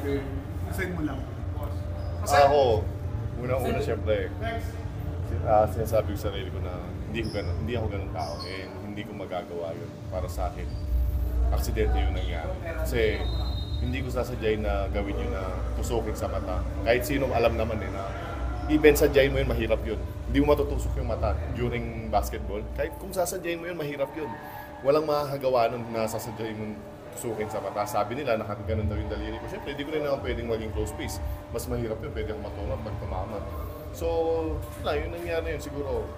Okay. Assign mo lang. Ako, unang-una siyempre, sinasabi ko sa sarili ko na hindi ako ganun tao. Hindi ko magagawa yun para sa akin. Aksidente yun nangyari. Kasi hindi ko sasadyain na gawin yun na tusukin sa mata. Kahit sino alam naman na even sadyain mo yun, mahirap yun. Hindi mo matutusok yung mata during basketball. Kahit kung sasadyain mo yun, mahirap yun. Walang makakagawa nun na sasadyain mo tusukin sa mata. Sabi nila, nakakaganon daw yung daliri ko. Siyempre, hindi ko rin naman pwedeng maging close space. Mas mahirap yun, pwede akong matunod, magtumama. So, yun nangyari yun siguro.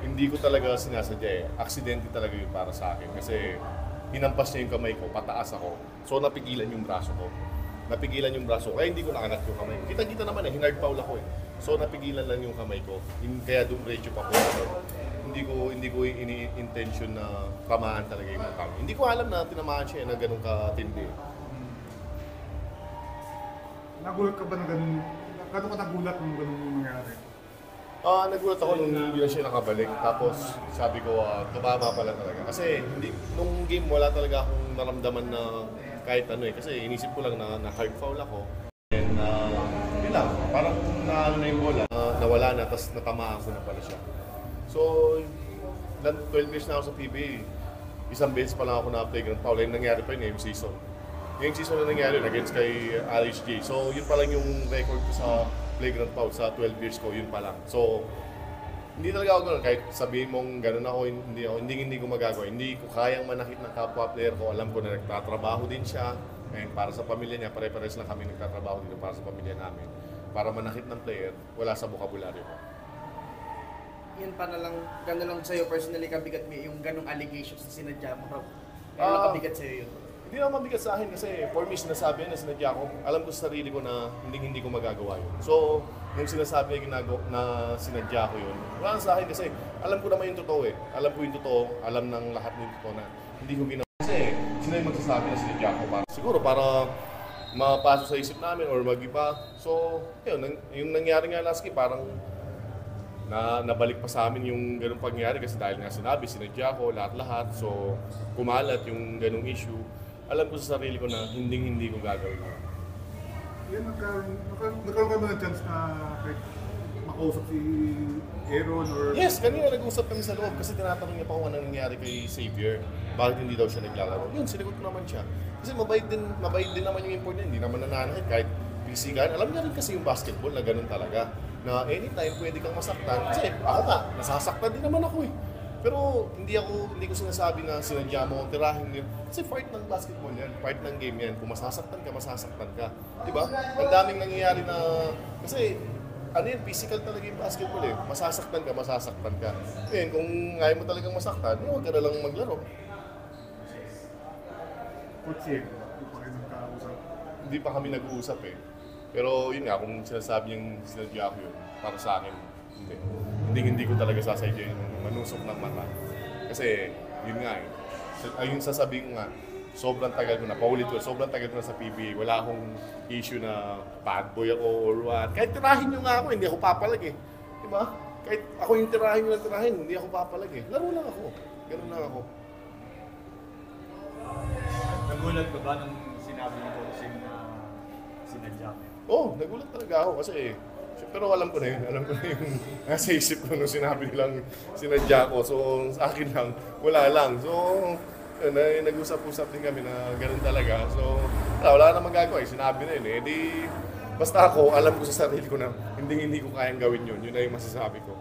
Hindi ko talaga sinasadya eh. Aksidente talaga yun para sa akin. Kasi hinampas niya yung kamay ko, pataas ako. So, napigilan yung braso ko. Kaya hindi ko nakanak yung kamay ko. Kita-kita naman eh, hinard foul ako eh. So, napigilan lang yung kamay ko. Kaya dumiretso pa ko. Hindi ko ini-intention na tamaan talaga yung mata. Hindi ko alam na tinamaan siya na ganun katindi. Nagulat ka ba na ganun? Gano'n ka nagulat nung ganun nangyari? Nagulat ako nung hindi na siya nakabalik. Tapos sabi ko, tumama pala talaga. Kasi nung game wala talaga akong naramdaman na kahit ano eh. Kasi inisip ko lang na hard foul ako. And yun lang, parang naano na yung bola. Nawala na, tapos natamaan ko na pala siya. So, 12 years na ako sa PBA. Isang beses pa lang ako na playground foul. Yung nangyari pa yun, yung season. Yung season na nangyari yun against kay RHJ. So, yun pa lang yung record ko sa playground foul sa 12 years ko, yun pa lang. So, hindi talaga ako gano'n. Kahit sabihin mong gano'n ako, hindi ko magagawa. Hindi ko kayang manakit ng kapwa player ko. Alam ko na nagtatrabaho din siya. And para sa pamilya niya, pare-pares lang kami nagtatrabaho dito para sa pamilya namin. Para manakit ng player, wala sa bokabularyo ko. Yun pa na lang, gano'n lang sa'yo personally kabigat mo yung ganong allegations na sinadya mo, Rob? Gano'n lang kabigat sa'yo yun? Hindi naman mabigat sa akin kasi for me sinasabi na sinadya ko. Alam ko sa sarili ko na hindi ko magagawa yun. So, yung sinasabi na sinadya ko yun, wala sa akin kasi alam ko naman yung totoo eh. Alam ko yung totoo, alam ng lahat ng totoo na hindi ko ginawa. Kasi sino yung magsasabi na sinadya ko siguro para mapasok sa isip namin or mag-iba. So, yun, yung nangyari nga last game, parang nabalik pa sa amin yung ganung pangyari kasi dahil nga sinabi, sinadya ko, lahat-lahat. So, kumalat yung ganung issue. Alam ko sa sarili ko na hindi ko gagawin. Yan, nagkaroon ka ba ng chance na makausap si Aaron or... Yes, kanina nag-usap kami sa loob kasi tinatanong niya pa kung anong nangyari kay Xavier. Bakit hindi daw siya naglalaro? Yun, sinagot ko naman siya. Kasi mabait din naman yung import niya, hindi naman nananakit kahit physical. Alam niya rin kasi yung basketball na ganun talaga. Na anytime pwede kang masaktan. Kasi ako nga, nasasaktan din naman ako eh. Pero hindi ko sinasabi na sinadya mo, tirahin niyo. Kasi part ng basketball yan, part ng game yan. Kung masasaktan ka. Diba? Ang daming nangyayari na, kasi ano yan, physical talaga yung basketball eh. Masasaktan ka. Ngayon, kung ngayon mo talagang masaktan, huwag ka na lang maglaro. Coach Ed, hindi pa kayo nagkausap? Hindi pa kami nag-uusap eh. Pero yun nga, kung sinasabi yung sinadya ko yun, para sa akin, hindi ko talaga sasadya yung manusok ng mata. Kasi, yun nga eh. Ayun sasabihin ko nga, sobrang tagal ko na sa PBA. Wala akong issue na bad boy ako or what. Kahit tirahin nyo nga ako, hindi ako papalag eh. Diba? Kahit ako yung tirahin nyo na hindi ako papalag eh. Laro lang ako. Ganun lang ako. Nagulat ka ba nung sinabi ni Coaching na sinadya mo? Nagulat talaga ako kasi pero alam ko na yun nasa isip ko nung sinabi nilang sinadya ko. So sa akin lang, wala lang. So nag-usap-usap din kami na ganun talaga. So wala na magagawa eh. Sinabi na yun eh. Basta ako, alam ko sa sarili ko na hindi ko kayang gawin yun. Yun na yung masasabi ko.